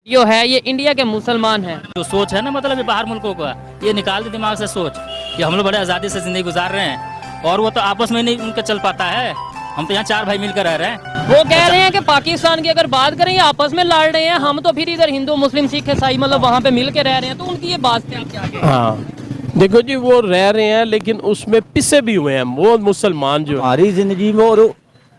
जो है ये इंडिया के मुसलमान हैं। जो सोच है ना, मतलब ये बाहर मुल्कों का, ये निकाल दे दिमाग से सोच कि हम लोग बड़े आज़ादी से ज़िंदगी गुजार रहे हैं, और वो तो आपस में नहीं उनका चल पाता है। हम तो यहाँ 4 भाई मिलकर रह रहे हैं। वो कह रहे हैं कि पाकिस्तान की अगर बात करें ये आपस में लड़ रहे हैं, हम तो फिर इधर हिंदू मुस्लिम सिख ईसाई मतलब वहाँ पे मिल के रह रहे हैं, तो उनकी ये बात पे आप क्या कहें? हाँ, देखो जी, वो रह रहे हैं लेकिन उसमें पिसे भी हुए हैं वो मुसलमान जो हमारी जिंदगी में और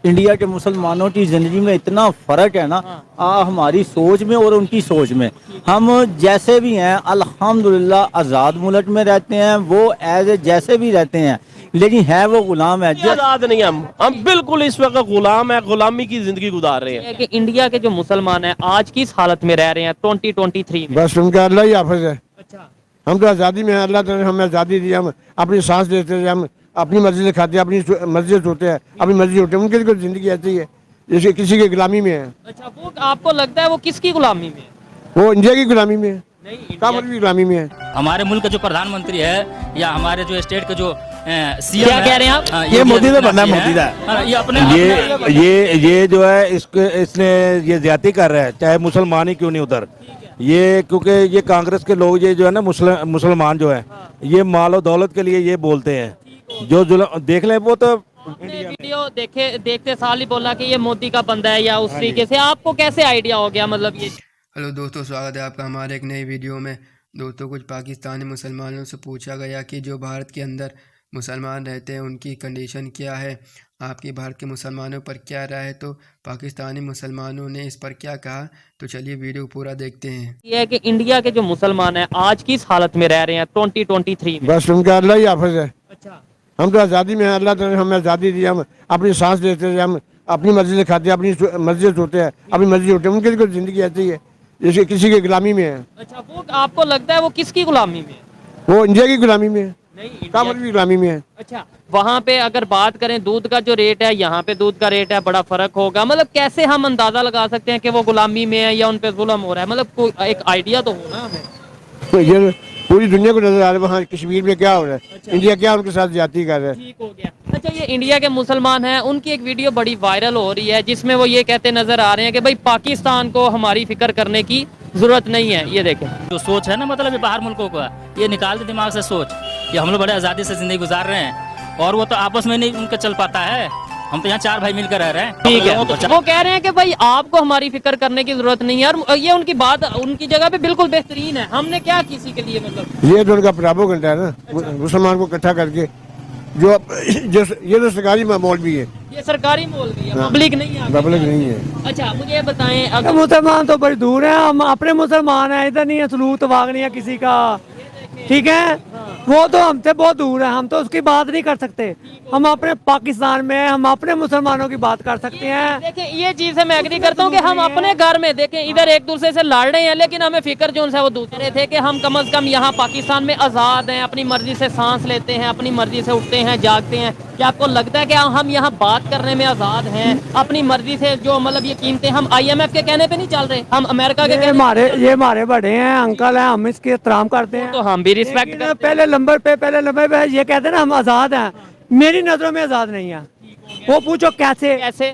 इंडिया के मुसलमानों की जिंदगी में इतना फर्क है ना, हमारी सोच में और उनकी सोच में। हम जैसे भी हैं अल्हम्दुलिल्लाह आज़ाद मुल्क में रहते हैं, वो एज जैसे भी रहते हैं, लेकिन है वो गुलाम है। आजाद नहीं, हम बिल्कुल इस वक्त गुलाम है, गुलामी की जिंदगी गुजार रहे हैं। कि इंडिया के जो मुसलमान हैं आज किस हालत में रह रहे हैं 2023 में? बस उनका अल्लाह ही हाफिज है। अच्छा, हम तो आज़ादी में हैं, अल्लाह ने हमें आज़ादी दी, हम अपनी सांस लेते हैं, हम अपनी मर्जी से खाते हैं, अपनी मर्जी से सोते हैं, अपनी मर्जी से उठते हैं। उनकी तो जिंदगी ऐसी है जैसे किसी की गुलामी में है। अच्छा, वो आपको लगता है वो किसकी गुलामी में? वो इंडिया की गुलामी में है, नहीं, कामर की गुलामी में है। हमारे मुल्क का जो प्रधानमंत्री है या हमारे जो स्टेट के जो सीएम क्या कह रहे हैं आप? हाँ, ये मोदी ने बनना है, है। मोदी का। हाँ, ये अपने ये जो है इसने ये ज्यादा कर रहा है, चाहे मुसलमान ही क्यों नहीं उधर। ये क्योंकि ये कांग्रेस के लोग ये जो है ना मुसलमान जो है, ये माल और दौलत के लिए ये बोलते हैं। जो जुल्म देख लें वो तो आपने वीडियो देखते साल ही बोला कि ये मोदी का बंदा है या उस तरीके से, आपको कैसे आइडिया हो गया मतलब ये? हेलो दोस्तों, स्वागत है आपका हमारे एक नई वीडियो में। दोस्तों, कुछ पाकिस्तानी मुसलमानों से पूछा गया कि जो भारत के अंदर मुसलमान रहते हैं उनकी कंडीशन क्या है, आपकी भारत के मुसलमानों पर क्या राय है, तो पाकिस्तानी मुसलमानों ने इस पर क्या कहा, तो चलिए वीडियो पूरा देखते हैं। ये है कि इंडिया के जो मुसलमान हैं आज किस हालत में रह रहे हैं 2023 में? बस उनका अल्लाह ही हाफिज है। अच्छा, हम तो आज़ादी में हैं, अल्लाह ने हमें आज़ादी दी, हम अपनी सांस लेते हैं, हम अपनी मर्जी से खाते हैं, अपनी मर्जी से सोते हैं, अपनी मर्जी से उठते हैं। उनकी तो जिंदगी ऐसी है जैसे किसी की गुलामी में है। अच्छा, वो आपको लगता है वो किसकी गुलामी में? वो इंडिया की गुलामी में है, नहीं, कामर की गुलामी में है। अच्छा, वहाँ पे अगर बात करें दूध का जो रेट है, यहाँ पे दूध का रेट है, बड़ा फर्क होगा। मतलब कैसे हम अंदाजा लगा सकते हैं कि वो गुलामी में है या उन पे जुल्म हो रहा है? मतलब कोई एक आइडिया तो हो ना हमें। तो ये पूरी दुनिया को नजर आ रहा है वहाँ कश्मीर में क्या हो रहा है। इंडिया क्या उनके साथ ज्यादती कर रहा है। ठीक हो गया। अच्छा, ये इंडिया के मुसलमान हैं, उनकी एक वीडियो बड़ी वायरल हो रही है जिसमें वो ये कहते नजर आ रहे हैं कि भाई पाकिस्तान को हमारी फिक्र करने की जरूरत नहीं है। ये देखें, जो सोच है ना, मतलब ये बाहर मुल्कों का, ये निकाल दे दिमाग से सोच कि हम लोग बड़े आज़ादी से ज़िंदगी गुजार रहे हैं, और वो तो आपस में नहीं उनका चल पाता है। हम तो यहाँ 4 भाई मिलकर रह रहे हैं। ठीक है। वो कह रहे हैं कि भाई आपको हमारी फिक्र करने की जरूरत नहीं है, और ये उनकी बात उनकी जगह पे बिल्कुल बेहतरीन है। हमने क्या किसी के लिए मतलब, ये तो उनका प्रोपेगेंडा है ना, मुसलमान को इकट्ठा करके। जो ये तो सरकारी माहौल भी है, ये सरकारी मौलवी है, पब्लिक नहीं है। पब्लिक नहीं है। अच्छा, मुझे ये बताएं, अगर मुसलमान तो बड़ी दूर है, हम अपने मुसलमान हैं, इधर नहीं है सलूक तवाग नहीं है किसी का, ठीक है। वो तो हमसे बहुत दूर है, हम तो उसकी बात नहीं कर सकते। हम अपने पाकिस्तान में हम अपने मुसलमानों की बात कर सकते हैं। देखें, ये चीज से मैं एग्री करता हूँ कि हम अपने घर में देखें इधर एक दूसरे से लड़ रहे हैं, लेकिन हमें फिक्र जो है वो दूसरे थे कि हम कम से कम यहाँ पाकिस्तान में आज़ाद हैं, अपनी मर्जी से सांस लेते हैं, अपनी मर्जी से उठते हैं, जागते हैं। क्या आपको लगता है कि हम यहाँ बात करने में आज़ाद हैं, अपनी मर्जी से जो मतलब ये कीमतें, हम IMF के कहने पे नहीं चल रहे, हम अमेरिका के ये हमारे बड़े हैं, अंकल हैं, हम इसकी एहतराम करते हैं, तो हम भी रिस्पेक्ट लेकिन पहले नंबर पे ये कहते हैं ना हम आज़ाद हैं। मेरी नजरों में आज़ाद नहीं है। वो पूछो कैसे? कैसे?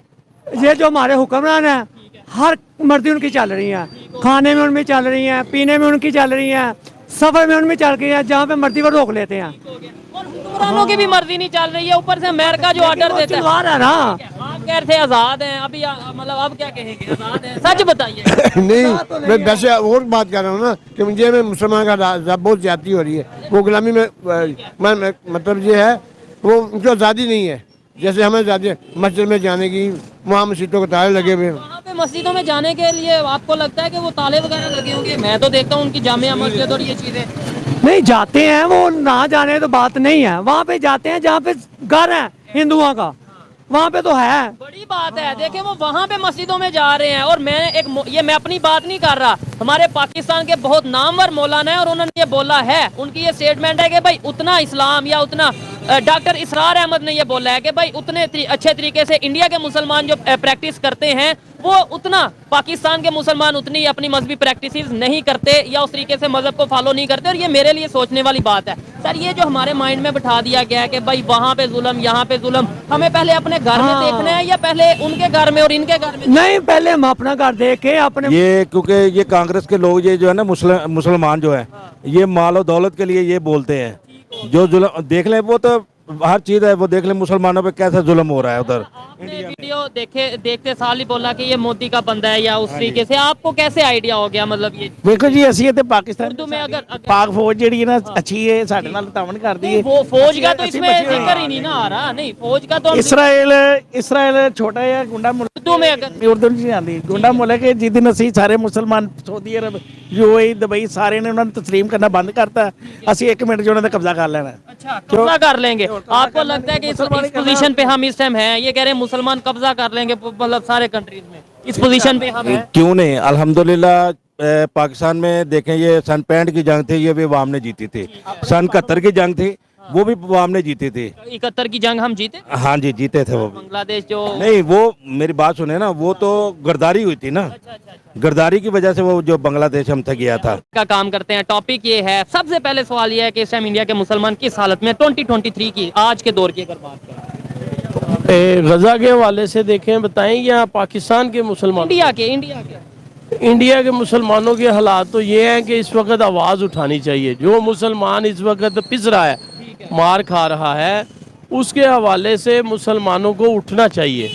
ये जो हमारे हुक्मरान हैं, हर मर्जी उनकी चल रही है, खाने में उनमें चल रही है, पीने में उनकी चल रही है, सफर में उनमें चल रही है, जहाँ पे मर्जी वो रोक लेते हैं। और हुक्मरानों की भी मर्जी नहीं चल रही है, ऊपर से अमेरिका जो ऑर्डर देता है ना। आप कह रहे थे आज़ाद हैं, अभी मतलब अब क्या कहेंगे? आज़ाद हैं, सच बताइए। नहीं, मैं वैसे और बात कर रहा हूँ ना कि मुझे में मुसलमान का बहुत ज्यादती हो रही है। वो गुलामी में मतलब ये है, वो उनको आज़ादी नहीं है जैसे हमें आज़ादी है मस्जिद में जाने की, वहाँ मस्जिदों के ताले लगे हुए हैं। वहाँ पे मस्जिदों में जाने के लिए आपको लगता है कि वो ताले वगैरह लगे होंगे? मैं तो देखता हूँ उनकी जामिया मस्जिद और ये चीजें। नहीं जाते हैं, वो ना जाने तो बात नहीं है, वहाँ पे जाते हैं जहाँ पे घर है हिंदुओं का, वहाँ पे तो है। बड़ी बात है। देखें, वो वहाँ पे मस्जिदों में जा रहे हैं, और मैं अपनी बात नहीं कर रहा, हमारे पाकिस्तान के बहुत नामवर मौलाना है और उन्होंने ये बोला है, उनकी ये स्टेटमेंट है कि भाई उतना इस्लाम या उतना डॉक्टर इसरार अहमद ने यह बोला है कि भाई उतने अच्छे तरीके से इंडिया के मुसलमान जो प्रैक्टिस करते हैं वो उतना पाकिस्तान के मुसलमान उतनी अपनी मजहबी प्रैक्टिसेस नहीं करते या उस तरीके से मजहब को फॉलो नहीं करते। और ये मेरे लिए सोचने वाली बात है सर। ये जो हमारे माइंड में बिठा दिया गया है कि भाई वहाँ पे जुल्म यहाँ पे जुल्म, हमें पहले अपने घर में देखना है या पहले उनके घर में और इनके घर में? नहीं, पहले हम अपना घर देख के अपने ये क्योंकि ये कांग्रेस के लोग ये जो है ना मुसलमान जो है ये माल और दौलत के लिए ये बोलते हैं। जो जुल्म देख लें वो तो हर चीज है, वो देख लें मुसलमानों पे कैसा जुल्म हो रहा है उधर। आपने वीडियो देखते साल ही बोला कि ये मोदी का बंदा है या उस तरीके से आपको कैसे आइडिया हो गया? मतलब ये देखो जी ਅਸੀਂ ਤੇ ਪਾਕਿस्तान उर्दू में अगर पाक फौज ਜਿਹੜੀ है ना अच्छी है, ਸਾਡੇ ਨਾਲ ਤਾਵਨ ਕਰਦੀ है। वो फौज का तो इसमें जिक्र ही नहीं ना आ रहा। नहीं, फौज का तो इसराइल छोटा है गुंडा मुल्क। उर्दू में अगर उर्दू नहीं आती, गुंडा मुल्क है जिस दिन ਅਸੀਂ ਸਾਰੇ ਮੁਸਲਮਾਨ सऊदी अरब यूएई दुबई सारे ने ਉਹਨਾਂ ਨੂੰ तस्लीम करना बंद करता, ਅਸੀਂ 1 मिनट 'ਚ ਉਹਨਾਂ ਦਾ कब्जा कर लेना। अच्छा, कब्जा कर लेंगे। आपको लगता है कि इस पोजीशन पे हम इस टाइम हैं? ये कह रहे हैं मुसलमान कब्जा कर लेंगे मतलब सारे कंट्रीज में, इस पोजीशन पे हम हैं? क्यों नहीं, अल्हम्दुलिल्लाह पाकिस्तान में देखें ये सन 65 की जंग थी, ये भी अवाम ने जीती थी। सन 71 की जंग थी, वो भी अवाम ने जीती थी। 71 की जंग हम जीते? हाँ जी, जीते थे वो भी। बांग्लादेश जो नहीं, वो मेरी बात सुने ना, वो तो गरदारी हुई थी ना, गरदारी की वजह से वो जो बांग्लादेश हम तक गया था का काम करते हैं। टॉपिक ये है, सबसे पहले सवाल ये है कि इस टाइम इंडिया के मुसलमान किस हालत में 2023 की आज के दौर की अगर बात करें? गजा के हवाले से देखें, बताएं या पाकिस्तान के मुसलमान? इंडिया के मुसलमानों के हालात तो ये हैं कि इस वक्त आवाज़ उठानी चाहिए। जो मुसलमान इस वक्त पिस रहा है, मार खा रहा है, उसके हवाले से मुसलमानों को उठना चाहिए।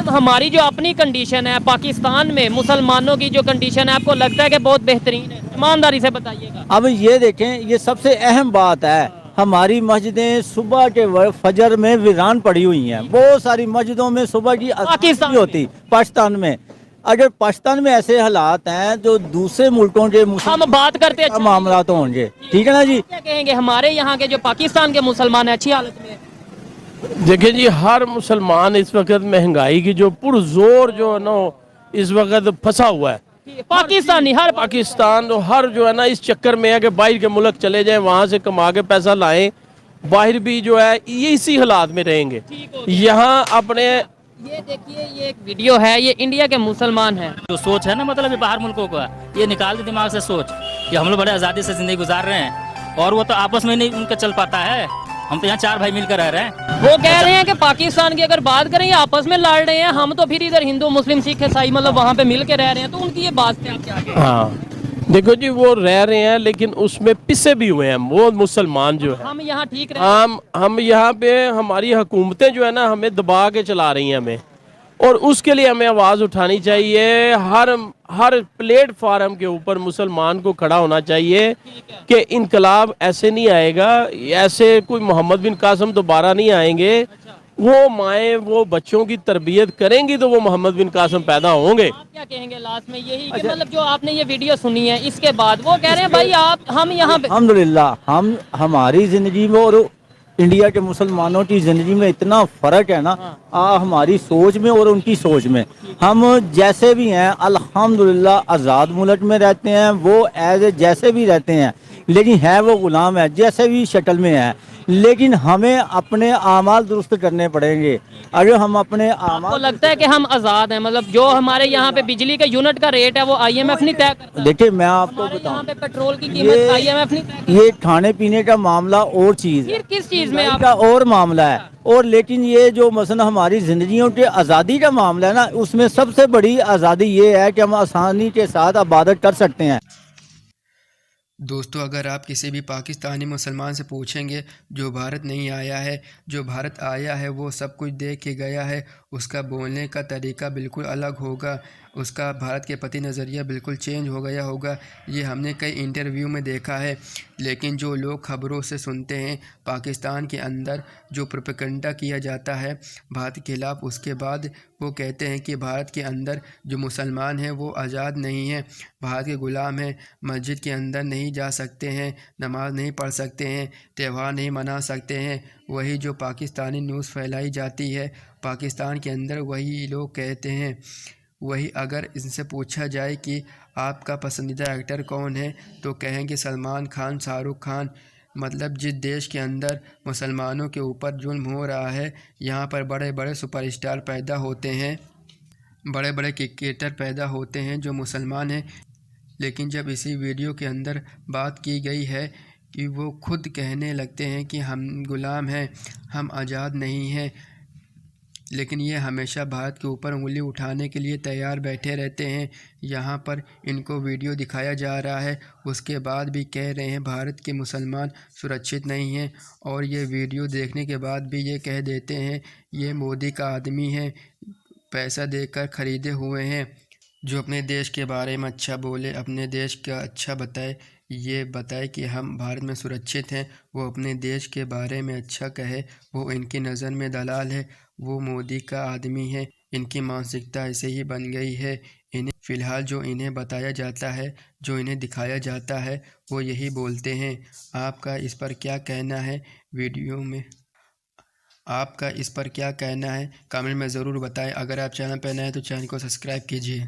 हमारी जो अपनी कंडीशन है पाकिस्तान में, मुसलमानों की जो कंडीशन है, आपको लगता है कि बहुत बेहतरीन है? ईमानदारी से बताइएगा। अब ये देखें, ये सबसे अहम बात है, हमारी मस्जिदें सुबह के वक्त फजर में वीरान पड़ी हुई हैं। बहुत सारी मस्जिदों में सुबह की अज़ान नहीं होती पाकिस्तान में। अगर पाकिस्तान में ऐसे हालात हैं जो दूसरे मुल्कों के हम बात करते हैं मामला तो होंगे, ठीक है ना जी? क्या कहेंगे हमारे यहाँ के जो पाकिस्तान के मुसलमान है अच्छी हालत में? देखिए जी, हर मुसलमान इस वक्त महंगाई की जो पुरजोर जो है ना इस वक्त फंसा हुआ है। पाकिस्तानी हर पाकिस्तान तो हर जो है ना इस चक्कर में है कि बाहर के मुल्क चले जाएं, वहाँ से कमा के पैसा लाएं, बाहर भी जो है ये इसी हालात में रहेंगे। यहाँ अपने ये देखिए, ये एक वीडियो है, ये इंडिया के मुसलमान हैं। जो सोच है ना, मतलब ये बाहर मुल्कों का, ये निकाल दे दिमाग से सोच कि हम लोग बड़े आज़ादी से ज़िंदगी गुजार रहे हैं और वो तो आपस में नहीं उनका चल पाता है। हम तो यहाँ 4 भाई मिलकर रह रहे हैं। वो कह रहे हैं कि पाकिस्तान की अगर बात करें ये आपस में लड़ रहे हैं, हम तो फिर इधर हिंदू मुस्लिम सिख ईसाई मतलब वहाँ पे मिल के रह रहे हैं। तो उनकी ये बात पे आप क्या कहेंगे? हाँ, देखो जी, वो रह रहे हैं लेकिन उसमें पिसे भी हुए हैं वो मुसलमान जो है। हम यहाँ ठीक रहे, हम यहाँ पे हमारी हुकूमतें जो है ना हमें दबा के चला रही हैं हमें, और उसके लिए हमें आवाज़ उठानी चाहिए। हर प्लेटफार्म के ऊपर मुसलमान को खड़ा होना चाहिए कि इनकलाब ऐसे नहीं आएगा, ऐसे कोई मोहम्मद बिन कासिम दोबारा नहीं आएंगे। वो माएँ वो बच्चों की तरबियत करेंगी तो वो मोहम्मद बिन कासिम पैदा होंगे। आप क्या कहेंगे लास्ट में? यही कि मतलब जो आपने ये वीडियो सुनी है इसके बाद वो कह रहे हैं भाई हम यहाँ पे अल्हम्दुलिल्लाह हम हमारी ज़िंदगी में और इंडिया के मुसलमानों की ज़िंदगी में इतना फ़र्क है ना, हमारी सोच में और उनकी सोच में। हम जैसे भी हैं अल्हम्दुलिल्लाह आज़ाद मुल्क में रहते हैं, वो जैसे भी रहते हैं, लेकिन है वो ग़ुलाम है जैसे भी शक्ल में है। लेकिन हमें अपने आमाल दुरुस्त करने पड़ेंगे। अगर हम अपने आपको लगता है कि हम आज़ाद हैं? मतलब जो हमारे यहाँ पे बिजली का यूनिट का रेट है वो IMF नहीं तय करता? देखिए, मैं आपको हमारे यहाँ बताऊं, पे पेट्रोल की कीमत IMF नहीं तय करता? ये खाने पीने का मामला और चीज़ है, फिर किस चीज़ में आप का और मामला है। और लेकिन ये जो मसलन हमारी ज़िंदगियों के आज़ादी का मामला है ना, उसमें सबसे बड़ी आज़ादी ये है कि हम आसानी के साथ इबादत कर सकते हैं। दोस्तों, अगर आप किसी भी पाकिस्तानी मुसलमान से पूछेंगे जो भारत नहीं आया है, जो भारत आया है वो सब कुछ देख के गया है, उसका बोलने का तरीका बिल्कुल अलग होगा, उसका भारत के प्रति नज़रिया बिल्कुल चेंज हो गया होगा। ये हमने कई इंटरव्यू में देखा है। लेकिन जो लोग ख़बरों से सुनते हैं पाकिस्तान के अंदर जो प्रोपेगेंडा किया जाता है भारत के खिलाफ़, उसके बाद वो कहते हैं कि भारत के अंदर जो मुसलमान हैं वो आज़ाद नहीं हैं, भारत के ग़ुलाम हैं, मस्जिद के अंदर नहीं जा सकते हैं, नमाज़ नहीं पढ़ सकते हैं, त्यौहार नहीं मना सकते हैं। वही जो पाकिस्तानी न्यूज़ फैलाई जाती है पाकिस्तान के अंदर, वही लोग कहते हैं। वही अगर इनसे पूछा जाए कि आपका पसंदीदा एक्टर कौन है तो कहेंगे सलमान खान, शाहरुख खान, मतलब जिस देश के अंदर मुसलमानों के ऊपर जुल्म हो रहा है, यहाँ पर बड़े बड़े सुपरस्टार पैदा होते हैं, बड़े बड़े क्रिकेटर पैदा होते हैं जो मुसलमान हैं, लेकिन जब इसी वीडियो के अंदर बात की गई है कि वो खुद कहने लगते हैं कि हम गुलाम हैं, हम आज़ाद नहीं हैं, लेकिन ये हमेशा भारत के ऊपर उंगली उठाने के लिए तैयार बैठे रहते हैं। यहाँ पर इनको वीडियो दिखाया जा रहा है, उसके बाद भी कह रहे हैं भारत के मुसलमान सुरक्षित नहीं हैं, और ये वीडियो देखने के बाद भी ये कह देते हैं ये मोदी का आदमी है, पैसा देकर ख़रीदे हुए हैं। जो अपने देश के बारे में अच्छा बोले, अपने देश का अच्छा बताए, ये बताए कि हम भारत में सुरक्षित हैं, वो अपने देश के बारे में अच्छा कहे, वो इनकी नज़र में दलाल है, वो मोदी का आदमी है। इनकी मानसिकता ऐसे ही बन गई है। इन्हें फ़िलहाल जो इन्हें बताया जाता है, जो इन्हें दिखाया जाता है, वो यही बोलते हैं। आपका इस पर क्या कहना है वीडियो में? आपका इस पर क्या कहना है कमेंट में ज़रूर बताएं। अगर आप चैनल पर नए हैं तो चैनल को सब्सक्राइब कीजिए।